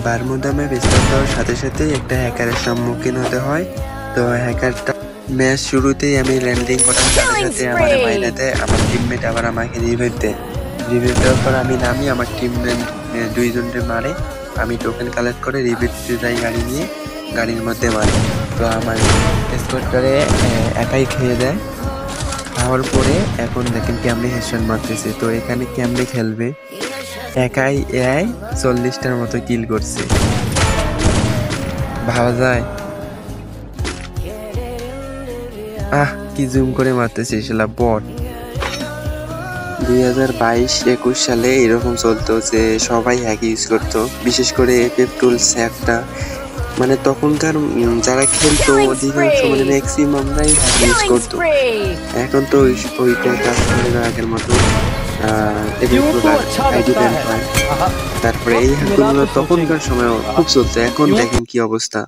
Bermuda map start দেওয়ার সাথে সাথেই একটা হ্যাকারের সম্মুখীন হতে হয়। তো হ্যাকারটা ম্যাচ শুরুতেই আমি ল্যান্ডিং করার সাথে সাথে আমার মাইনে দেয়, আমার টিমমেট আবার আমাকে রিভাইভ দেয়। রিভাইভ দেওয়ার পর আমি নামি, আমার টিমমেট দুইজনকে মারে। আমি টোকেন কালেক্ট করে রিভাইভ দিতে যাই গাড়ি নিয়ে, গাড়ির মধ্যে মারে। তো আমার স্কোয়াডটারে একাই খেয়ে দেয়। খাওয়ার পরে এখন দেখেন কেমনে হেডশট মারতেছে। তো এখানে কেমনে খেলবে, একাই এআই 40টার মতো কিল করছে, ভাবা যায়? কি জুম করে মারতেছে শালা বট। 2022-21 সালে এরকম চলতো যে সবাই হ্যাক ইউজ করতো, বিশেষ করে এফএফ টুলস একটা, মানে তখনকার যারা খেলতো অধিকাংশ মানে ম্যাক্সিমামরাই হ্যাক ইউজ করতো। এখন তো ওইটা কাজ করে না আগের মতো। আইডি ব্যান হয়। তারপরে এই হ্যাকগুলো তখনকার সময় খুব চলতো, এখন দেখেন কি অবস্থা।